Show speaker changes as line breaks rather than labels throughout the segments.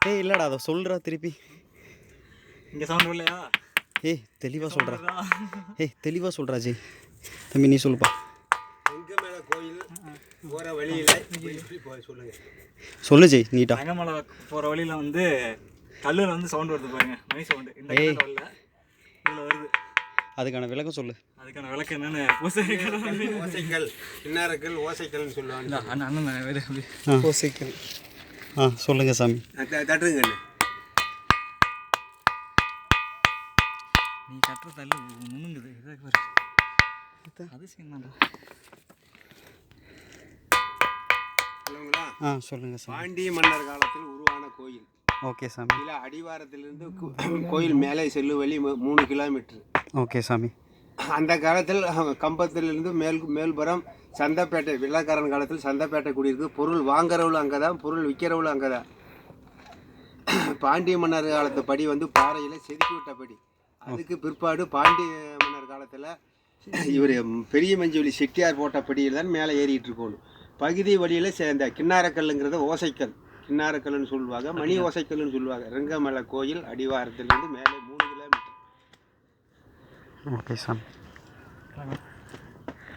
ஏய் இல்லைடா அதை சொல்கிறா திருப்பி.
இங்கே சவுண்ட் இல்லையா?
ஏய் தெளிவாக சொல்கிறா. ஏய் தெளிவாக சொல்கிறா ஜெய். தம்பி நீ சொல்லுப்பா.
வெங்கமலை கோயில் போகிற வழியில் சொல்லுங்கள்.
சொல்லு ஜெய் நீட்டா.
வெங்கமலை போகிற வழியில் வந்து கல்லில் வந்து சவுண்ட் வருது பாருங்க, மணி சவுண்டு. இந்த கல்லில் வரல, இதில் வருது.
அதுக்கான விளக்கம் சொல்லு.
அதுக்கான விளக்கம் என்னென்னு
ஓசைக்கல், இன்னாரக்கல், ஓசைக்கல்னு சொல்லுவாங்க.
அண்ணன்
ஓசைக்கல். சொல்லுங்கள் சாமி.
தட்டுங்க.
நீ கட்டுற தள்ளு முன்னுங்குது. அதிசயம் தான்டா.
சொல்லுங்கள் சாமி.
பாண்டிய மன்னர் காலத்தில் உருவான கோயில்.
ஓகே சாமி.
இதில் அடிவாரத்திலிருந்து கோயில் மேலே செல்லும் வழி 3 கிலோமீட்டர்.
ஓகே சாமி.
அந்த காலத்தில் கம்பத்திலிருந்து மேல்புறம் சந்தைப்பேட்டை, வெள்ளைக்காரன் காலத்தில் சந்தைப்பேட்டை குடியிருக்கு. பொருள் வாங்குறவளும் அங்கே தான், பொருள் விற்கிறவளும் அங்கே தான். பாண்டிய மன்னர் காலத்து படி வந்து பாறையில் செதுக்கி விட்ட படி. அதுக்கு பிற்பாடு பாண்டிய மன்னர் காலத்தில் இவர் பெரிய மஞ்சவெளி செட்டியார் போட்ட படியில் தான் மேலே ஏறிட்டு இருக்கணும். பகுதி வழியில் இந்த கிண்ணாரக்கல்லுங்கிறத ஓசைக்கல், கிண்ணாரக்கல்லுன்னு சொல்லுவாங்க, மணி ஓசைக்கல்லுன்னு சொல்லுவாங்க. ரெங்கமலை கோயில் அடிவாரத்திலிருந்து மேலே 3 கிலோமீட்டர்.
ஓகே சாமி.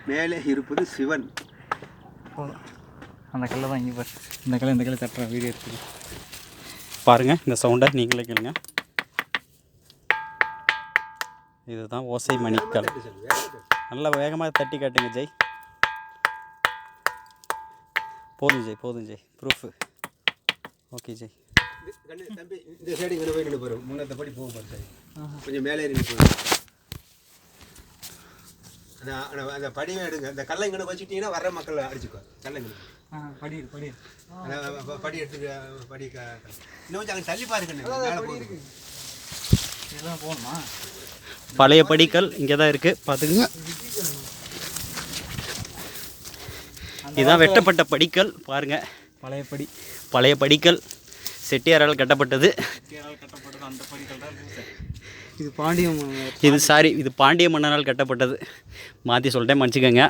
மேலே இருப்பது சிவன்.
அந்த கல்லை தான் இங்கே பாரு. இந்த கல்லை தட்டுற வீடியோ இருக்குது
பாருங்கள். இந்த சவுண்டை நீங்களே கேளுங்க. இதுதான் ஓசை மணிக்கல். நல்லா வேகமாக தட்டி காட்டுங்க ஜெய். போதும் ஜெய், போதும் ஜெய். ப்ரூஃபு. ஓகே ஜெய்.
தம்பி இந்த சைடு இங்கே போய் நின்று போகிறோம். முன்னத்தை படி போக பாரு. கொஞ்சம் மேலே ஏறி போகிறோம். அந்த படியை எடுங்க. அந்த கல்லை இங்கே வச்சுட்டீங்கன்னா வர்ற மக்களை அடிச்சுக்கோ. கல்லை இங்கே படி எடுத்து படி இன்னும் கொஞ்சம் அங்கே தள்ளி பாருங்க. மேலே போகுது.
இதெல்லாம் போகணுமா?
பழைய படிக்கல் இங்கே தான் இருக்குது, பார்த்துக்குங்க. இதுதான் வெட்டப்பட்ட படிக்கல் பாருங்கள். பழைய படிக்கல் செட்டியாரால் கட்டப்பட்டது.
அந்த படிக்கல் தான்
இது பாண்டிய மன்னனால் கட்டப்பட்டது. மாற்றி சொல்லிட்டேன், மன்னிச்சுக்கோங்க.